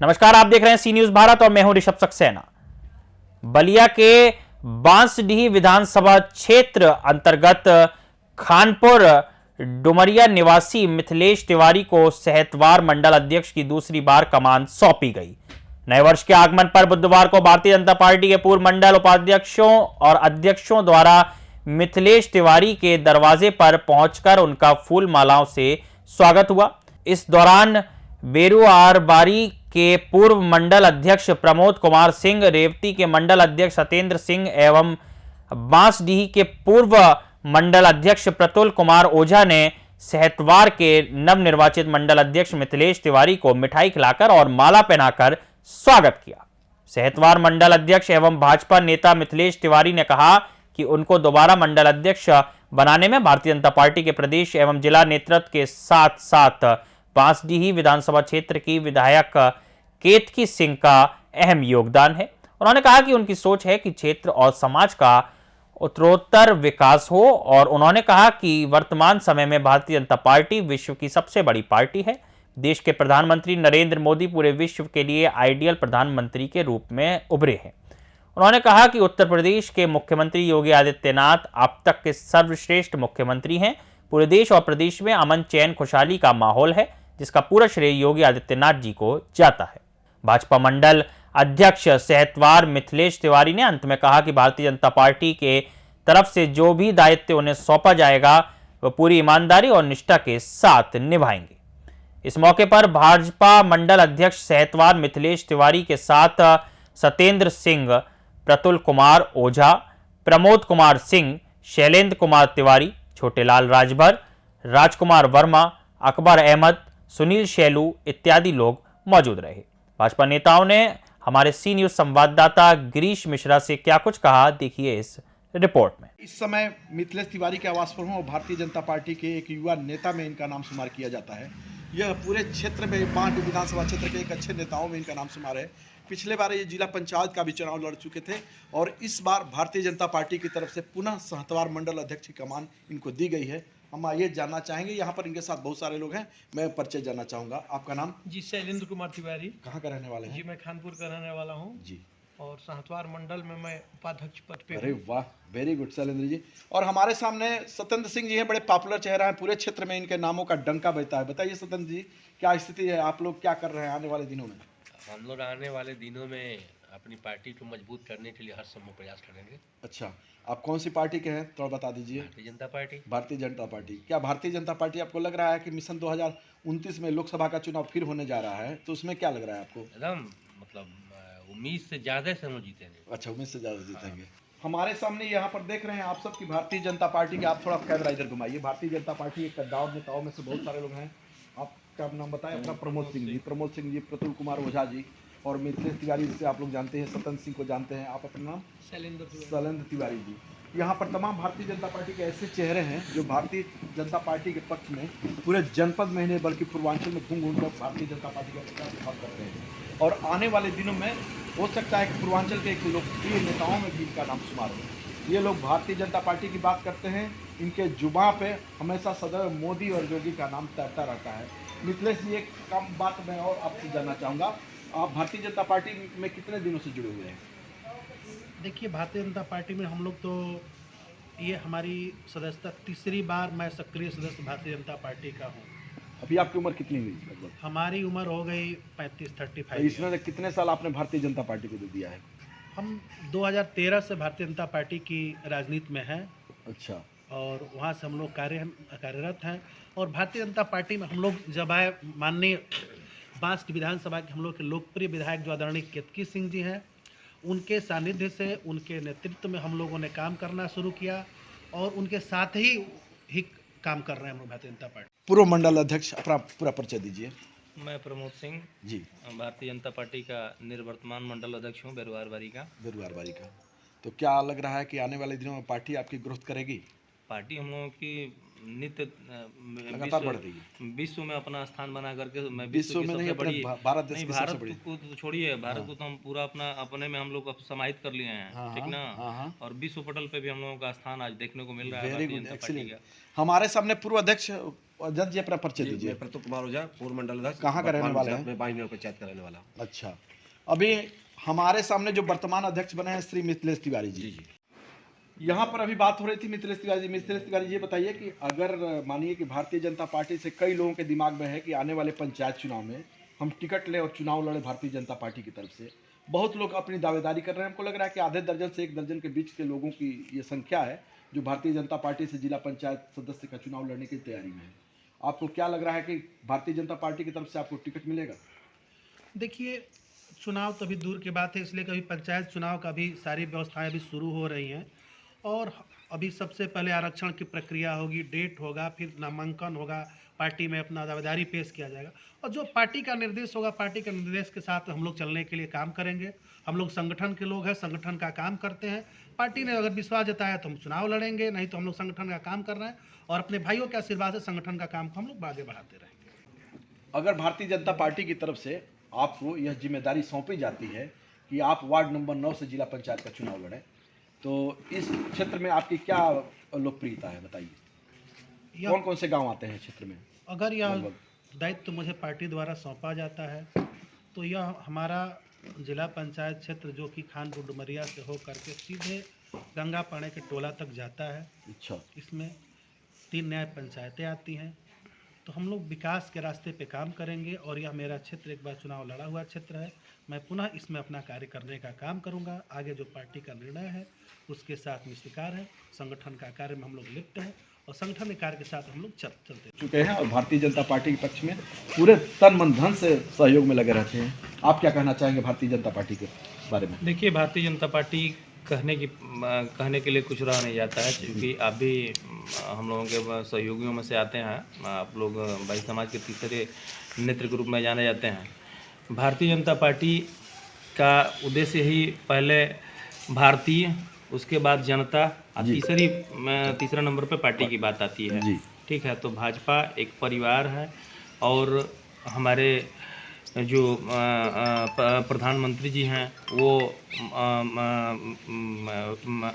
नमस्कार, आप देख रहे हैं सी न्यूज भारत और मैं हूं ऋषभ सक्सेना। बलिया के बांसडीह विधानसभा क्षेत्र अंतर्गत खानपुर डुमरिया निवासी मिथिलेश तिवारी को सहतवार मंडल अध्यक्ष की दूसरी बार कमान सौंपी गई। नए वर्ष के आगमन पर बुधवार को भारतीय जनता पार्टी के पूर्व मंडल उपाध्यक्षों और अध्यक्षों द्वारा मिथिलेश तिवारी के दरवाजे पर पहुंचकर उनका फूल मालाओं से स्वागत हुआ। इस दौरान बेरुआरबारी के पूर्व मंडल अध्यक्ष प्रमोद कुमार सिंह, रेवती के मंडल अध्यक्ष सत्येंद्र सिंह एवं बांसडीह के पूर्व मंडल अध्यक्ष प्रतुल कुमार ओझा ने सहतवार के नवनिर्वाचित मंडल अध्यक्ष मिथिलेश तिवारी को मिठाई खिलाकर और माला पहनाकर स्वागत किया। सहतवार मंडल अध्यक्ष एवं भाजपा नेता मिथिलेश तिवारी ने कहा कि उनको दोबारा मंडल अध्यक्ष बनाने में भारतीय जनता पार्टी के प्रदेश एवं जिला नेतृत्व के साथ साथ बांसडीह विधानसभा क्षेत्र की विधायक केतकी सिंह का अहम योगदान है। उन्होंने कहा कि उनकी सोच है कि क्षेत्र और समाज का उत्तरोत्तर विकास हो और उन्होंने कहा कि वर्तमान समय में भारतीय जनता पार्टी विश्व की सबसे बड़ी पार्टी है। देश के प्रधानमंत्री नरेंद्र मोदी पूरे विश्व के लिए आइडियल प्रधानमंत्री के रूप में उभरे हैं। उन्होंने कहा कि उत्तर प्रदेश के मुख्यमंत्री योगी आदित्यनाथ अब तक के सर्वश्रेष्ठ मुख्यमंत्री हैं। पूरे देश और प्रदेश में अमन, चैन, खुशहाली का माहौल है, जिसका पूरा श्रेय योगी आदित्यनाथ जी को जाता है। भाजपा मंडल अध्यक्ष सहतवार मिथिलेश तिवारी ने अंत में कहा कि भारतीय जनता पार्टी के तरफ से जो भी दायित्व उन्हें सौंपा जाएगा वह पूरी ईमानदारी और निष्ठा के साथ निभाएंगे। इस मौके पर भाजपा मंडल अध्यक्ष सहतवार मिथिलेश तिवारी के साथ सत्येंद्र सिंह, प्रतुल कुमार ओझा, प्रमोद कुमार सिंह, शैलेंद्र कुमार तिवारी, छोटेलाल राजभर, राजकुमार वर्मा, अकबर अहमद, सुनील शैलू इत्यादि लोग मौजूद रहे। भाजपा नेताओं ने हमारे सी न्यूज संवाददाता गिरीश मिश्रा से क्या कुछ कहा, देखिए इस रिपोर्ट में। इस समय मिथिलेश तिवारी के आवास पर हूँ और भारतीय जनता पार्टी के एक युवा नेता में इनका नाम शुमार किया जाता है। यह पूरे क्षेत्र में बांसडीह विधानसभा क्षेत्र के एक अच्छे नेताओं में इनका नाम शुमार है। पिछले बार ये जिला पंचायत का भी चुनाव लड़ चुके थे और इस बार भारतीय जनता पार्टी की तरफ से पुनः सहतवार मंडल अध्यक्ष की कमान इनको दी गई है। हम आइए जानना चाहेंगे, यहाँ पर इनके साथ बहुत सारे लोग हैं, मैं परिचय जानना चाहूँगा। आपका नाम? जी, शैलेंद्र कुमार तिवारी। कहाँ का रहने वाले हैं? जी, मैं खानपुर का रहने वाला हूँ जी। और सहतवार मंडल में मैं उपाध्यक्ष पद पे अरे हूँ। वाह, वेरी गुड शैलेंद्र जी। और हमारे सामने सत्येंद्र सिंह जी हैं, बड़े पॉपुलर चेहरा है, पूरे क्षेत्र में इनके नामों का डंका बजता है। बताइए सत्येंद्र जी, क्या स्थिति है, आप लोग क्या कर रहे हैं आने वाले दिनों में? हम लोग आने वाले दिनों में अपनी पार्टी को मजबूत करने के लिए हर संभव प्रयास करेंगे। अच्छा, आप कौन सी पार्टी के हैं, थोड़ा बता दीजिए। भारतीय जनता पार्टी। भारतीय जनता पार्टी। क्या भारतीय जनता पार्टी, आपको लग रहा है कि मिशन 2029 में लोकसभा का चुनाव फिर होने जा रहा है, तो उसमें क्या लग रहा है आपको? एकदम मतलब उम्मीद से ज़्यादा से हम लोग जीतेंगे। अच्छा, उम्मीद से ज़्यादा जीतेंगे। हमारे सामने यहाँ पर देख रहे हैं आप सब की भारतीय जनता पार्टी के, आप थोड़ा कैमरा इधर घुमाइए। भारतीय जनता पार्टी के कद्दावर नेताओं में से बहुत सारे लोग हैं। आपका नाम बताएं अपना। प्रमोद सिंह जी, प्रतुल कुमार ओझा जी और मिथिलेश तिवारी जिसे आप लोग जानते हैं, सत्येंद्र सिंह को जानते हैं। आप अपना नाम? शैलेंद्र तिवारी जी। यहाँ पर तमाम भारतीय जनता पार्टी के ऐसे चेहरे हैं जो भारतीय जनता पार्टी के पक्ष में पूरे जनपद में नहीं बल्कि पूर्वांचल में घूम घूम कर भारतीय जनता पार्टी का प्रचार करते हैं और आने वाले दिनों में हो सकता है कि पूर्वांचल के एक लोकप्रिय नेताओं में भी इनका नाम शुमार हो। ये लोग भारतीय जनता पार्टी की बात करते हैं, इनके जुबां पे हमेशा सदैव मोदी और योगी का नाम तैरता रहता है। मिथिलेश जी, एक कम बात मैं और आपसे जानना चाहूँगा, आप भारतीय जनता पार्टी में कितने दिनों से जुड़े हुए हैं? देखिए, भारतीय जनता पार्टी में हम लोग तो ये हमारी सदस्यता तीसरी बार मैं सक्रिय सदस्य भारतीय जनता पार्टी का हूँ। अभी आपकी उम्र कितनी हुई लगभग? हमारी उम्र हो गई 35-35। इसमें से कितने साल आपने भारतीय जनता पार्टी को दे दिया है? हम 2013 से भारतीय जनता पार्टी की राजनीति में हैं। अच्छा। और वहाँ से हम लोग कार्यरत हैं और भारतीय जनता पार्टी में हम लोग जब आए, माननीय बांसडीह विधानसभा के हम लोग के लोकप्रिय विधायक जो आदरणीय केतकी सिंह जी हैं, उनके सानिध्य से, उनके नेतृत्व में हम लोगों ने काम करना शुरू किया और उनके साथ ही काम कर रहे हैं हम लोग भारतीय जनता पार्टी। पूर्व मंडल अध्यक्ष, अपना पूरा परिचय दीजिए। मैं प्रमोद सिंह जी, भारतीय जनता पार्टी का निर्वर्तमान मंडल अध्यक्ष हूँ बेरुआरबारी का। तो क्या लग रहा है कि आने वाले दिनों में पार्टी आपकी ग्रोथ करेगी? पार्टी हम लोगों की नित्य लगातार बढ़ रही है। विश्व में अपना स्थान बना करके, मैं विश्व में नहीं, अपने भारत देश की सबसे बड़ी। भारत को तो छोड़िए, भारत को तो हम पूरा अपने में हम लोग समाहित कर लिए हैं, ठीक ना। और विश्व पटल पे भी हम लोगों का स्थान आज देखने को मिल रहा है भारतीय जनता पार्टी का। हमारे सामने पूर्व अध्यक्ष और जज जी अपना परिचय जी, दीजिए। मैं प्रतुल कुमार ओझा, पूर्व मंडल अध्यक्ष। कहाँ का रहने वर्तमान वाले गुजरात हैं? में बाईनगर पंचायत का रहने वाला हूँ। अच्छा, अभी हमारे सामने जो वर्तमान अध्यक्ष बने हैं श्री मिथिलेश तिवारी जी। जी जी। यहाँ पर अभी बात हो रही थी मिथिलेश तिवारी जी। मिथिलेश तिवारी जी ये बताइए कि अगर मानिए कि भारतीय जनता पार्टी से कई लोगों के दिमाग में है कि आने वाले पंचायत चुनाव में हम टिकट लें और चुनाव लड़े भारतीय जनता पार्टी की तरफ से, बहुत लोग अपनी दावेदारी कर रहे हैं। हमको लग रहा है कि आधे दर्जन से एक दर्जन के बीच के लोगों की ये संख्या है जो भारतीय जनता पार्टी से जिला पंचायत सदस्य का चुनाव लड़ने की तैयारी में है। आपको क्या लग रहा है कि भारतीय जनता पार्टी की तरफ से आपको टिकट मिलेगा? देखिए, चुनाव तो अभी दूर की बात है, इसलिए कभी पंचायत चुनाव का भी सारी व्यवस्थाएं अभी शुरू हो रही हैं और अभी सबसे पहले आरक्षण की प्रक्रिया होगी, डेट होगा, फिर नामांकन होगा, पार्टी में अपना दावेदारी पेश किया जाएगा और जो पार्टी का निर्देश होगा, पार्टी के निर्देश के साथ हम लोग चलने के लिए काम करेंगे। हम लोग संगठन के लोग हैं, संगठन का काम करते हैं। पार्टी ने अगर विश्वास जताया तो हम चुनाव लड़ेंगे, नहीं तो हम लोग संगठन का काम कर रहे हैं और अपने भाइयों के आशीर्वाद से संगठन का काम को हम लोग आगे बढ़ाते रहेंगे। अगर भारतीय जनता पार्टी की तरफ से आपको यह जिम्मेदारी सौंपी जाती है कि आप वार्ड नंबर 9 से जिला पंचायत का चुनाव लड़ें, तो इस क्षेत्र में आपकी क्या लोकप्रियता है, बताइए? यह- कौन कौन से गांव आते हैं क्षेत्र में? अगर यह लगभग। दायित्व मुझे पार्टी द्वारा सौंपा जाता है तो यह हमारा जिला पंचायत क्षेत्र जो कि खानपुर डुमरिया से हो करके सीधे गंगा पाणे के टोला तक जाता है। अच्छा, इसमें 3 न्याय पंचायतें आती हैं, तो हम लोग विकास के रास्ते पे काम करेंगे और यह मेरा क्षेत्र एक बार चुनाव लड़ा हुआ क्षेत्र है। मैं पुनः इसमें अपना कार्य करने का काम करूंगा। आगे जो पार्टी का निर्णय है उसके साथ में स्वीकार है। संगठन का कार्य में हम लोग लिप्त हैं और संगठन के कार्य के साथ हम लोग चलते हैं। चुके हैं और भारतीय जनता पार्टी के पक्ष में पूरे तन मन धन से सहयोग में लगे रहते हैं। आप क्या कहना चाहेंगे भारतीय जनता पार्टी के बारे में? देखिए, भारतीय जनता पार्टी कहने के लिए कुछ रह नहीं जाता है, क्योंकि आप भी हम लोगों के सहयोगियों में से आते हैं। आप लोग भाई समाज के तीसरे नेत्र के रूप में जाने जाते हैं। भारतीय जनता पार्टी का उद्देश्य ही पहले भारतीय, उसके बाद जनता और तीसरा नंबर पे पार्टी की बात आती है। जी। ठीक है, तो भाजपा एक परिवार है और हमारे जो प्रधानमंत्री जी हैं वो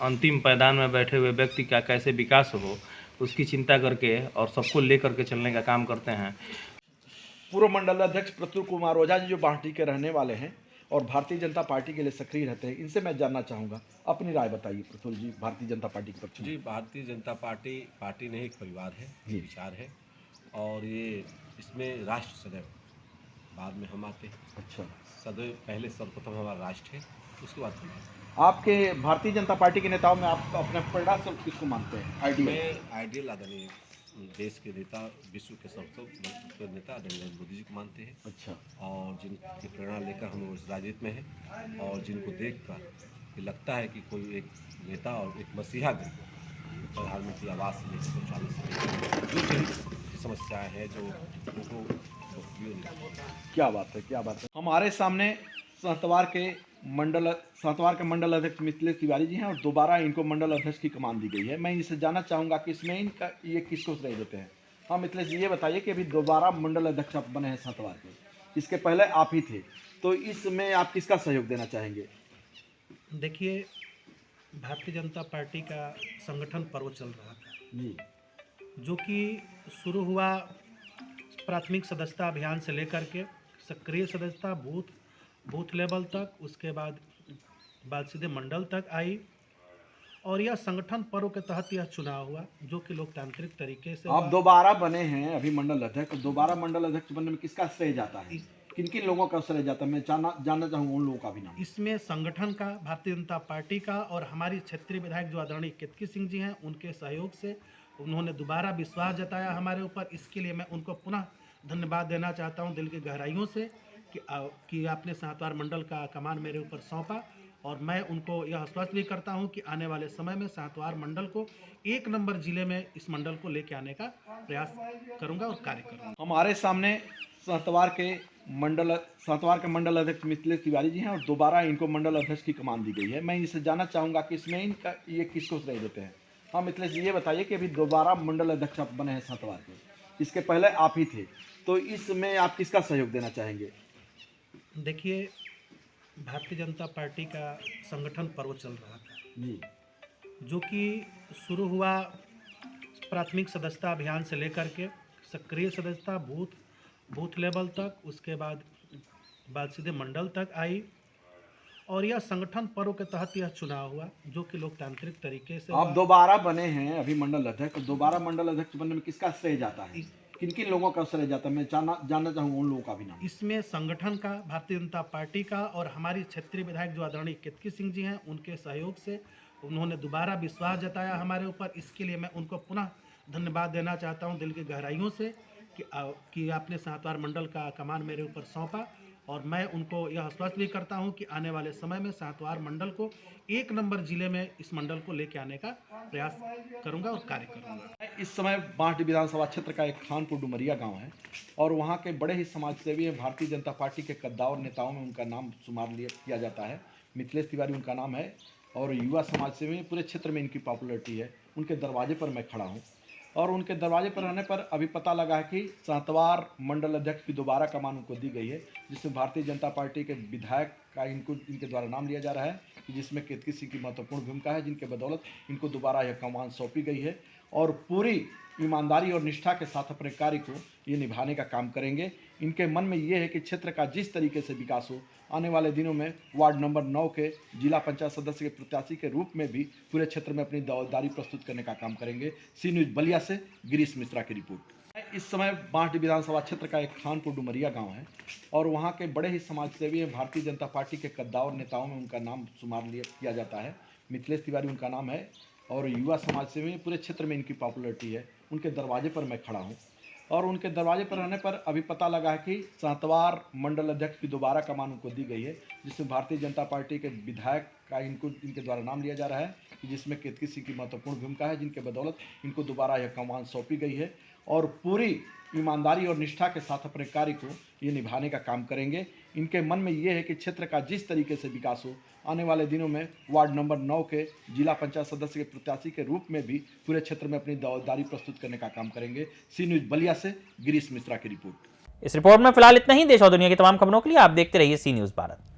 अंतिम पायदान में बैठे हुए व्यक्ति का कैसे विकास हो उसकी चिंता करके और सबको लेकर के चलने का काम करते हैं। पूर्व मंडल अध्यक्ष प्रतुल कुमार ओझा जी जो बांटी के रहने वाले हैं और भारतीय जनता पार्टी के लिए सक्रिय रहते हैं, इनसे मैं जानना चाहूँगा, अपनी राय बताइए प्रतुल जी भारतीय जनता पार्टी के पक्ष में। जी, भारतीय जनता पार्टी नहीं, एक परिवार है, जी। विचार है और ये इसमें राष्ट्र सदैव बाद में हम आते हैं। अच्छा, सदैव पहले सर्वप्रथम हमारा राष्ट्र है, उसके बाद हम हैं। आपके भारतीय जनता पार्टी के नेताओं में आप अपने प्रेरणा स्रोत किसको मानते हैं? आइडियल? मैं आइडियल आदरणीय देश के नेता, विश्व के सबसे बड़े नेता आदरणीय मोदी जी को मानते हैं अच्छा, और जिनकी प्रेरणा लेकर हम लोग इस राजनीति में हैं और जिनको देखकर ये लगता है कि कोई एक नेता और एक मसीहा भी प्रधानमंत्री आवास से लेकर शौचालय से लेकर जो भी समस्याएं हैं जो उनको क्या बात है, क्या बात है। हमारे सामने सहतवार के मंडल अध्यक्ष मिथिलेश तिवारी जी हैं और दोबारा इनको मंडल अध्यक्ष की कमान दी गई है। मैं इनसे जानना चाहूँगा कि इसमें इनका ये किसको श्रेय देते हैं? हाँ मिथिलेश जी, ये बताइए कि अभी दोबारा मंडल अध्यक्ष आप बने हैं सहतवार के, इसके पहले आप ही थे, तो इसमें आप किसका सहयोग देना चाहेंगे? देखिए, भारतीय जनता पार्टी का संगठन पर्व चल रहा था जी, जो कि शुरू हुआ प्राथमिक सदस्यता अभियान से लेकर के सक्रिय सदस्यता बूथ लेवल तक, उसके बाद सीधे मंडल तक आई और यह संगठन पर्व के तहत यह चुनाव हुआ जो कि लोकतांत्रिक तरीके से आप हुआ। दोबारा बने हैं अभी मंडल अध्यक्ष, तो दोबारा मंडल अध्यक्ष बनने में किसका श्रेय जाता है? किन किन लोगों का श्रेय जाता है? मैं जानना चाहूँगा उन लोगों का भी नाम। इसमें संगठन का, भारतीय जनता पार्टी का और हमारी क्षेत्रीय विधायक जो आदरणीय केतकी सिंह जी हैं उनके सहयोग से उन्होंने दोबारा विश्वास जताया हमारे ऊपर। इसके लिए मैं उनको पुनः धन्यवाद देना चाहता हूं दिल की गहराइयों से कि आपने सहतवार मंडल का कमान मेरे ऊपर सौंपा और मैं उनको यह आश्वस्त भी करता हूं कि आने वाले समय में सहतवार मंडल को 1 नंबर जिले में इस मंडल को लेकर आने का प्रयास करूंगा और कार्य करूंगा। हमारे सामने सहतवार के मंडल अध्यक्ष मिथिलेश तिवारी जी हैं और दोबारा इनको मंडल अध्यक्ष की कमान दी गई है। मैं इनसे जानना चाहूँगा कि इसमें इनका ये किसको श्रेय देते हैं? हाँ मिथिलेश जी, ये बताइए कि अभी दोबारा मंडल अध्यक्ष आप बने हैं सहतवार के, इसके पहले आप ही थे, तो इसमें आप किसका सहयोग देना चाहेंगे? देखिए, भारतीय जनता पार्टी का संगठन पर्व चल रहा था जी, जो कि शुरू हुआ प्राथमिक सदस्यता अभियान से लेकर के सक्रिय सदस्यता बूथ लेवल तक, उसके बाद सीधे मंडल तक आई। और यह संगठन पर्व के तहत यह चुनाव हुआ, जो कि लोकतांत्रिक तरीके से आप हुआ। दोबारा बने हैं अभी मंडल अध्यक्ष, दोबारा मंडल अध्यक्ष बनने में किसका श्रेय जाता है, किन किन लोगों का श्रेय जाता है, मैं जानना चाहूँगा उन लोगों का भी नाम। इसमें संगठन का, भारतीय जनता पार्टी का और हमारी क्षेत्रीय विधायक जो आदरणीय केतकी सिंह जी हैं, उनके सहयोग से उन्होंने दोबारा विश्वास जताया हमारे ऊपर। इसके लिए मैं उनको पुनः धन्यवाद देना चाहता हूं दिल की गहराइयों से कि आपने सातवार मंडल का कमान मेरे ऊपर सौंपा। और मैं उनको यह आश्वस्त भी करता हूं कि आने वाले समय में सातवार मंडल को 1 नंबर जिले में इस मंडल को लेके आने का प्रयास करूंगा और कार्य करूंगा। इस समय बांट विधानसभा क्षेत्र का एक खानपुर डुमरिया गांव है और वहां के बड़े ही समाजसेवी हैं। भारतीय जनता पार्टी के कद्दावर नेताओं में उनका नाम शुमार किया जाता है। मिथिलेश तिवारी उनका नाम है और युवा समाजसेवी में पूरे क्षेत्र में इनकी पॉपुलरिटी है। उनके दरवाजे पर मैं खड़ा हूँ और उनके दरवाजे पर रहने पर अभी पता लगा है कि सातवार मंडल अध्यक्ष की दोबारा कमान उनको दी गई है, जिसमें भारतीय जनता पार्टी के विधायक का इनके द्वारा नाम लिया जा रहा है, जिसमें केतकी सिंह की महत्वपूर्ण भूमिका है, जिनके बदौलत इनको दोबारा यह कमान सौंपी गई है और पूरी ईमानदारी और निष्ठा के साथ अपने कार्य को ये निभाने का काम करेंगे। इनके मन में ये है कि क्षेत्र का जिस तरीके से विकास हो, आने वाले दिनों में वार्ड नंबर 9 के जिला पंचायत सदस्य के प्रत्याशी के रूप में भी पूरे क्षेत्र में अपनी दावेदारी प्रस्तुत करने का काम करेंगे। सी न्यूज़ बलिया से गिरीश मिश्रा की रिपोर्ट। इस समय बांट विधानसभा क्षेत्र का एक खानपुर डुमरिया गांव है और वहां के बड़े ही समाजसेवी हैं। भारतीय जनता पार्टी के कद्दावर नेताओं में उनका नाम शुमार किया जाता है। मिथिलेश तिवारी उनका नाम है और युवा समाजसेवी में पूरे क्षेत्र में इनकी पॉपुलरिटी है। उनके दरवाजे पर मैं खड़ा हूँ और उनके दरवाजे पर रहने पर अभी पता लगा है कि सातवार मंडल अध्यक्ष की दोबारा कमान उनको दी गई है, जिसमें भारतीय जनता पार्टी के विधायक का इनके द्वारा नाम लिया जा रहा है, जिसमें केतकी सिंह की महत्वपूर्ण भूमिका है, जिनके बदौलत इनको दोबारा यह कमान सौंपी गई है और पूरी ईमानदारी और निष्ठा के साथ अपने कार्य को ये निभाने का काम करेंगे। इनके मन में ये है कि क्षेत्र का जिस तरीके से विकास हो, आने वाले दिनों में वार्ड नंबर 9 के जिला पंचायत सदस्य के प्रत्याशी के रूप में भी पूरे क्षेत्र में अपनी दावेदारी प्रस्तुत करने का काम करेंगे। सी न्यूज़ बलिया से गिरीश मिश्रा की रिपोर्ट। इस रिपोर्ट में फिलहाल इतना ही। देश और दुनिया की तमाम खबरों के लिए आप देखते रहिए सी न्यूज़ भारत।